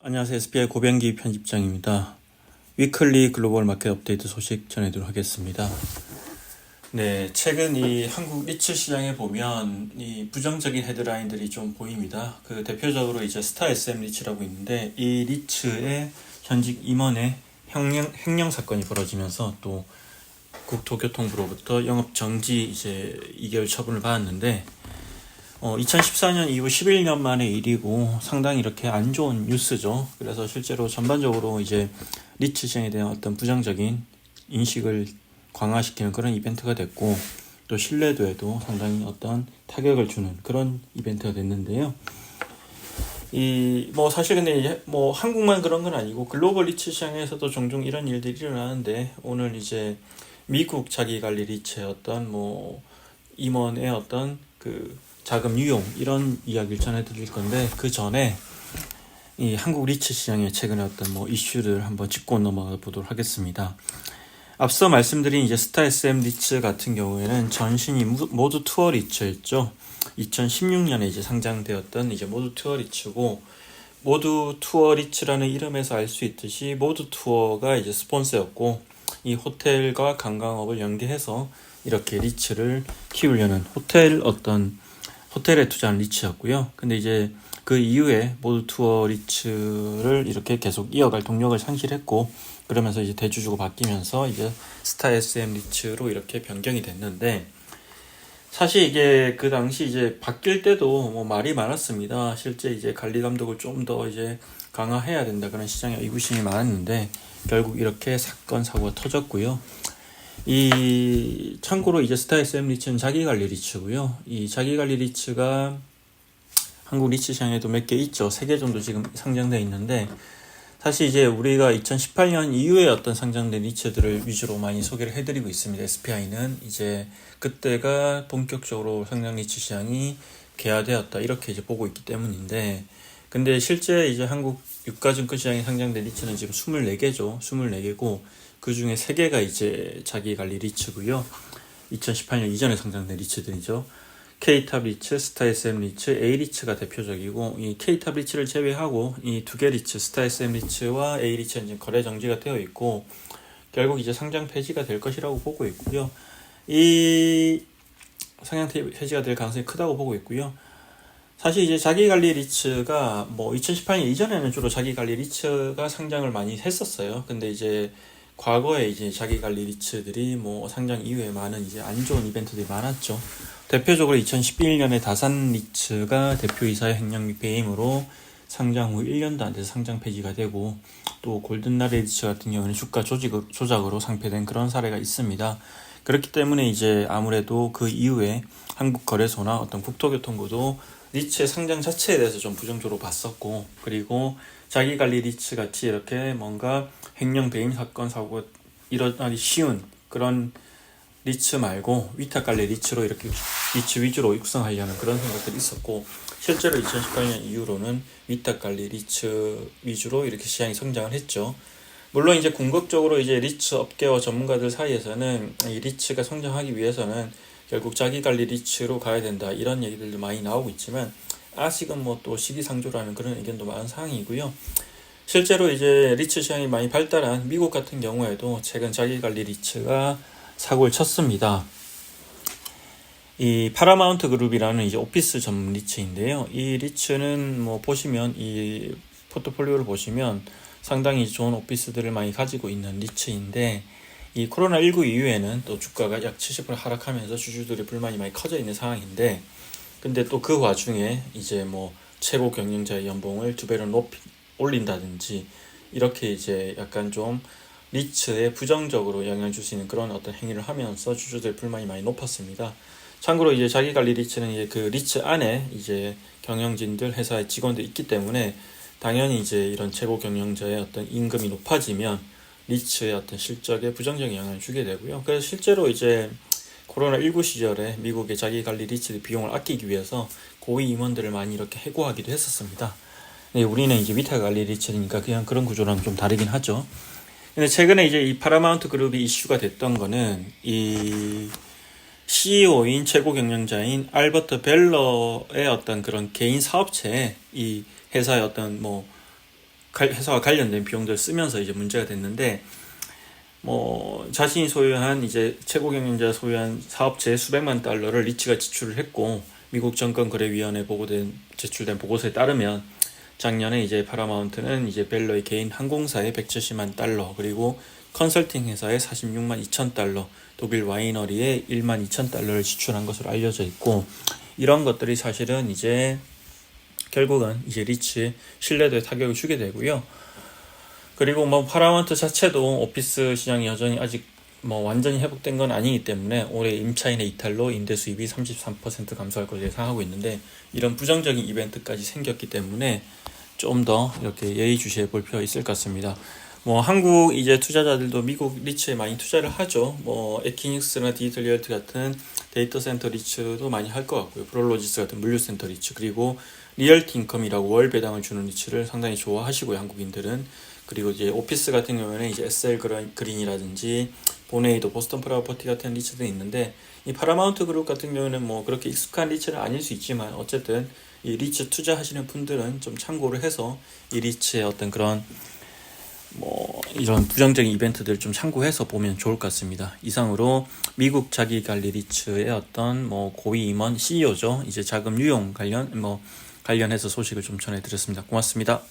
안녕하세요. SBI 고병기 편집장입니다. 위클리 글로벌 마켓 업데이트 소식 전해드리도록 하겠습니다. 네, 최근 이 한국 리츠 시장에 보면 이 부정적인 헤드라인들이 좀 보입니다. 그 대표적으로 이제 스타 SM 리츠라고 있는데 이 리츠의 현직 임원의 횡령 사건이 벌어지면서 또 국토교통부로부터 영업 정지 이제 2개월 처분을 받았는데 2014년 이후 11년 만의 일이고 상당히 이렇게 안 좋은 뉴스죠. 그래서 실제로 전반적으로 이제 리츠 시장에 대한 어떤 부정적인 인식을 강화시키는 그런 이벤트가 됐고 또 신뢰도에도 상당히 어떤 타격을 주는 그런 이벤트가 됐는데요. 사실 근데 이제 한국만 그런 건 아니고 글로벌 리츠 시장에서도 종종 이런 일들이 일어나는데 오늘 이제 미국 자기관리 리츠의 어떤 임원의 어떤 그 자금 유용 이런 이야기를 전해드릴 건데 그 전에 이 한국 리츠 시장의 최근에 어떤 이슈를 한번 짚고 넘어가 보도록 하겠습니다. 앞서 말씀드린 이제 스타 SM 리츠 같은 경우에는 전신이 모두 투어 리츠였죠. 2016년에 이제 상장되었던 이제 모두 투어 리츠고 모두 투어 리츠라는 이름에서 알 수 있듯이 모두 투어가 이제 스폰서였고 이 호텔과 관광업을 연계해서 이렇게 리츠를 키우려는 호텔에 투자한 리츠였고요. 근데 이제 그 이후에 모두 투어 리츠를 이렇게 계속 이어갈 동력을 상실했고 그러면서 이제 대주주가 바뀌면서 이제 스타 SM 리츠로 이렇게 변경이 됐는데 사실 이게 그 당시 이제 바뀔 때도 말이 많았습니다. 실제 이제 관리 감독을 좀 더 이제 강화해야 된다 그런 시장의 의구심이 많았는데 결국 이렇게 사건 사고가 터졌고요. 참고로 이제 스타 SM 리츠는 자기관리 리츠고요. 이 자기관리 리츠가 한국 리츠 시장에도 몇 개 있죠. 3개 정도 지금 상장되어 있는데 사실 이제 우리가 2018년 이후에 어떤 상장된 리츠들을 위주로 많이 소개를 해드리고 있습니다. SPI는 이제 그때가 본격적으로 상장 리츠 시장이 개화되었다 이렇게 이제 보고 있기 때문인데 근데 실제 이제 한국 유가증권 시장에 상장된 리츠는 지금 24개죠. 24개고 그 중에 3개가 이제 자기관리 리츠고요. 2018년 이전에 상장된 리츠들이죠. K탑 리츠, 스타 SM 리츠, A 리츠가 대표적이고 이 K탑 리츠를 제외하고 이 2개 리츠, 스타 SM 리츠와 A 리츠는 이제 거래 정지가 되어 있고 결국 이제 상장 폐지가 될 것이라고 보고 있고요. 이 상장 폐지가 될 가능성이 크다고 보고 있고요. 사실 이제 자기관리 리츠가 2018년 이전에는 주로 자기관리 리츠가 상장을 많이 했었어요. 근데 이제 과거에 이제 자기관리 리츠들이 상장 이후에 많은 이제 안 좋은 이벤트들이 많았죠. 대표적으로 2011년에 다산 리츠가 대표이사의 횡령 및 배임으로 상장 후 1년도 안 돼서 상장 폐지가 되고 또 골든나레 리츠 같은 경우는 주가 조작으로 상폐된 그런 사례가 있습니다. 그렇기 때문에 이제 아무래도 그 이후에 한국거래소나 어떤 국토교통부도 리츠의 상장 자체에 대해서 좀 부정적으로 봤었고 그리고 자기관리 리츠 같이 이렇게 뭔가 횡령 배임 사건 사고가 일어나기 쉬운 그런 리츠 말고 위탁관리 리츠로 이렇게 리츠 위주로 육성하려는 그런 생각들이 있었고 실제로 2018년 이후로는 위탁관리 리츠 위주로 이렇게 시장이 성장을 했죠. 물론 이제 궁극적으로 이제 리츠 업계와 전문가들 사이에서는 이 리츠가 성장하기 위해서는 결국 자기관리 리츠로 가야 된다 이런 얘기들도 많이 나오고 있지만 아직은 또 시기상조라는 그런 의견도 많은 상황이고요. 실제로 이제 리츠 시장이 많이 발달한 미국 같은 경우에도 최근 자기관리 리츠가 사고를 쳤습니다. 이 파라마운트 그룹이라는 이제 오피스 전문 리츠인데요. 이 리츠는 보시면 이 포트폴리오를 보시면 상당히 좋은 오피스들을 많이 가지고 있는 리츠인데 이 코로나19 이후에는 또 주가가 약 70% 하락하면서 주주들의 불만이 많이 커져 있는 상황인데 근데 또 그 와중에 이제 최고 경영자의 연봉을 2배로 올린다든지 이렇게 이제 약간 좀 리츠에 부정적으로 영향을 줄 수 있는 그런 어떤 행위를 하면서 주주들의 불만이 많이 높았습니다. 참고로 이제 자기관리 리츠는 이제 그 리츠 안에 이제 경영진들 회사의 직원들이 있기 때문에 당연히 이제 이런 최고 경영자의 어떤 임금이 높아지면 리츠의 어떤 실적에 부정적인 영향을 주게 되고요. 그래서 실제로 이제 코로나19 시절에 미국의 자기관리 리츠의 비용을 아끼기 위해서 고위 임원들을 많이 이렇게 해고하기도 했었습니다. 네, 우리는 이제 위탁관리 리츠니까 그냥 그런 구조랑 좀 다르긴 하죠. 근데 최근에 이제 이 파라마운트 그룹이 이슈가 됐던 거는 이 CEO인 최고 경영자인 알버트 벨러의 어떤 그런 개인 사업체에 이 회사의 어떤 회사와 관련된 비용들 쓰면서 이제 문제가 됐는데, 뭐 자신이 소유한 이제 최고 경영자 소유한 사업체에 수백만 달러를 리츠가 지출을 했고, 미국 정권거래위원회 제출된 보고서에 따르면 작년에 이제 파라마운트는 이제 벨러의 개인 항공사에 170만 달러, 그리고 컨설팅 회사에 46만 2천 달러, 독일 와이너리에 1만 2천 달러를 지출한 것으로 알려져 있고, 이런 것들이 사실은 이제 결국은 이제 리츠의 신뢰도에 타격을 주게 되고요. 그리고 뭐 파라마운트 자체도 오피스 시장이 여전히 아직 뭐 완전히 회복된 건 아니기 때문에 올해 임차인의 이탈로 임대 수입이 33% 감소할 것을 예상하고 있는데, 이런 부정적인 이벤트까지 생겼기 때문에 좀 더 이렇게 예의주시해 볼 필요가 있을 것 같습니다. 뭐 한국 이제 투자자들도 미국 리츠에 많이 투자를 하죠. 뭐 에키닉스나 디지털 리얼티 같은 데이터 센터 리츠도 많이 할 것 같고요. 프롤로지스 같은 물류센터 리츠, 그리고 리얼티 인컴이라고 월 배당을 주는 리츠를 상당히 좋아하시고요, 한국인들은. 그리고 이제 오피스 같은 경우에는 이제 SL 그린이라든지 보네이도, 보스턴 프로퍼티 같은 리츠들이 있는데, 이 파라마운트 그룹 같은 경우는 뭐 그렇게 익숙한 리츠는 아닐 수 있지만, 어쨌든 이 리츠 투자하시는 분들은 좀 참고를 해서 이 리츠의 어떤 그런 뭐 이런 부정적인 이벤트들 좀 참고해서 보면 좋을 것 같습니다. 이상으로 미국 자기관리 리츠의 어떤 뭐 고위 임원 CEO죠. 이제 자금 유용 관련해서 소식을 좀 전해드렸습니다. 고맙습니다.